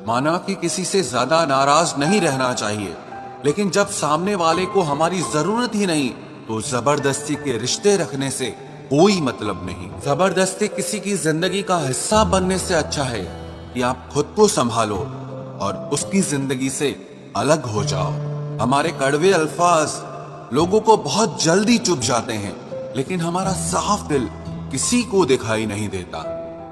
माना कि किसी से ज्यादा नाराज नहीं रहना चाहिए, लेकिन जब सामने वाले को हमारी जरूरत ही नहीं तो जबरदस्ती के रिश्ते रखने से कोई मतलब नहीं। जबरदस्ती किसी की जिंदगी का हिस्सा बनने से अच्छा है कि आप खुद को संभालो और उसकी जिंदगी से अलग हो जाओ। हमारे कड़वे अल्फाज लोगों को बहुत जल्दी चुभ जाते हैं, लेकिन हमारा साफ दिल किसी को दिखाई नहीं देता।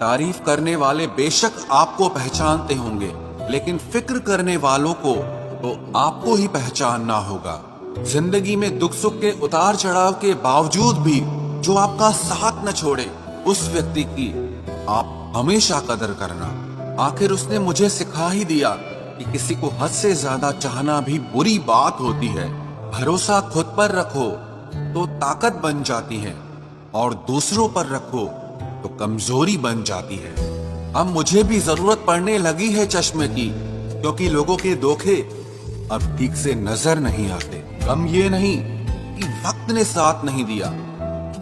तारीफ करने वाले बेशक आपको पहचानते होंगे, लेकिन फिक्र करने वालों को तो आपको ही पहचानना होगा। जिंदगी में दुख सुख के उतार चढ़ाव के बावजूद भी जो आपका साथ न छोड़े, उस व्यक्ति की आप हमेशा कदर करना। आखिर उसने मुझे सिखा ही दिया कि किसी को हद से ज्यादा चाहना भी बुरी बात होती है। भरोसा खुद पर रखो तो ताकत बन जाती है, और दूसरों पर रखो तो कमजोरी बन जाती है। अब मुझे भी जरूरत पड़ने लगी है चश्मे की, क्योंकि लोगों के धोखे अब ठीक से नजर नहीं आते। गम ये नहीं कि वक्त ने साथ नहीं दिया,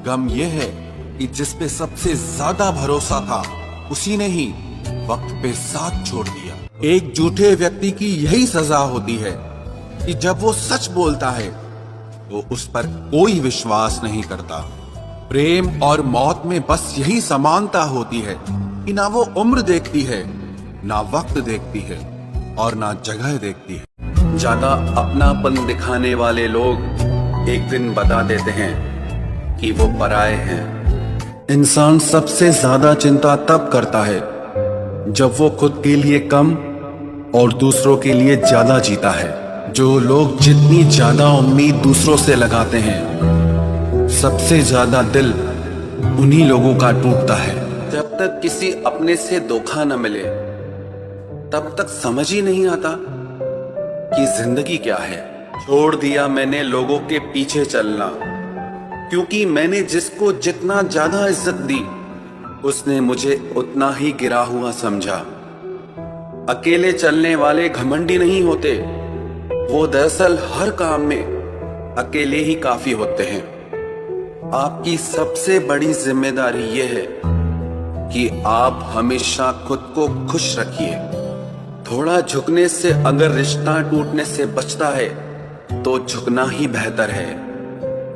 गम ये है कि जिस पे सबसे ज्यादा भरोसा था उसी ने ही वक्त पे साथ छोड़ दिया। एक झूठे व्यक्ति की यही सजा होती है कि जब वो सच बोलता है तो उस पर कोई विश्वास नहीं करता। प्रेम और मौत में बस यही समानता होती है कि ना वो उम्र देखती है, ना वक्त देखती है, और ना जगह देखती है। ज्यादा अपनापन दिखाने वाले लोग एक दिन बता देते हैं कि वो पराये हैं। इंसान सबसे ज्यादा चिंता तब करता है जब वो खुद के लिए कम और दूसरों के लिए ज्यादा जीता है। जो लोग जितनी ज्यादा उम्मीद दूसरों से लगाते हैं, सबसे ज्यादा दिल उन्हीं लोगों का टूटता है। जब तक किसी अपने से धोखा न मिले तब तक समझ ही नहीं आता कि जिंदगी क्या है। छोड़ दिया मैंने लोगों के पीछे चलना, क्योंकि मैंने जिसको जितना ज्यादा इज्जत दी उसने मुझे उतना ही गिरा हुआ समझा। अकेले चलने वाले घमंडी नहीं होते, वो दरअसल हर काम में अकेले ही काफी होते हैं। आपकी सबसे बड़ी जिम्मेदारी यह है कि आप हमेशा खुद को खुश रखिए। थोड़ा झुकने से अगर रिश्ता टूटने से बचता है तो झुकना ही बेहतर है,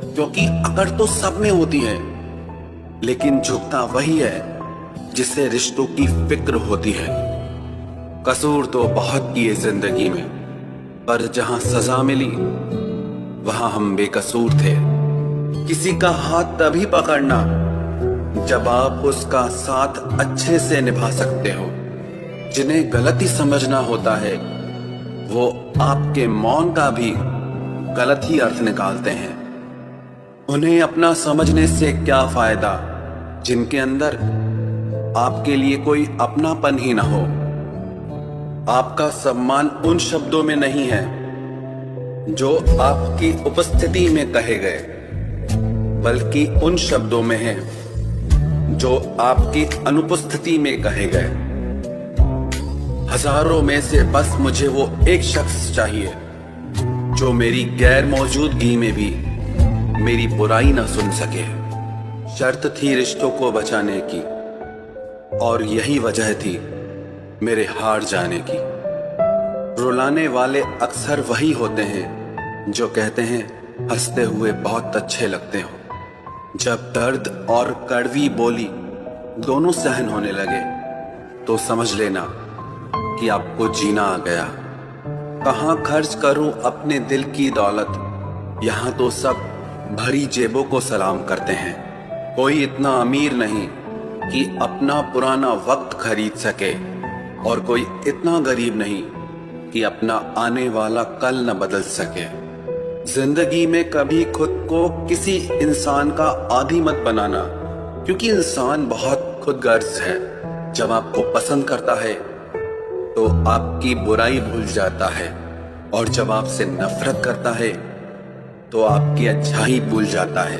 क्योंकि अकड़ तो सब में होती है, लेकिन झुकता वही है जिसे रिश्तों की फिक्र होती है। कसूर तो बहुत किए जिंदगी में, पर जहां सजा मिली वहां हम बेकसूर थे। किसी का हाथ तभी पकड़ना जब आप उसका साथ अच्छे से निभा सकते हो। जिन्हें गलती समझना होता है वो आपके मौन का भी गलत ही अर्थ निकालते हैं। उन्हें अपना समझने से क्या फायदा जिनके अंदर आपके लिए कोई अपनापन ही ना हो। आपका सम्मान उन शब्दों में नहीं है जो आपकी उपस्थिति में कहे गए, बल्कि उन शब्दों में है जो आपकी अनुपस्थिति में कहे गए। हजारों में से बस मुझे वो एक शख्स चाहिए जो मेरी गैर मौजूदगी में भी मेरी बुराई ना सुन सके। शर्त थी रिश्तों को बचाने की, और यही वजह थी मेरे हार जाने की। रुलाने वाले अक्सर वही होते हैं जो कहते हैं हंसते हुए बहुत अच्छे लगते हो। जब दर्द और कड़वी बोली दोनों सहन होने लगे तो समझ लेना कि आपको जीना आ गया। कहाँ खर्च करूं अपने दिल की दौलत, यहाँ तो सब भरी जेबों को सलाम करते हैं। कोई इतना अमीर नहीं कि अपना पुराना वक्त खरीद सके, और कोई इतना गरीब नहीं कि अपना आने वाला कल न बदल सके। जिंदगी में कभी खुद को किसी इंसान का आदी मत बनाना, क्योंकि इंसान बहुत खुदगर्ज है। जब आपको पसंद करता है तो आपकी बुराई भूल जाता है, और जब आपसे नफरत करता है तो आपकी अच्छाई भूल जाता है।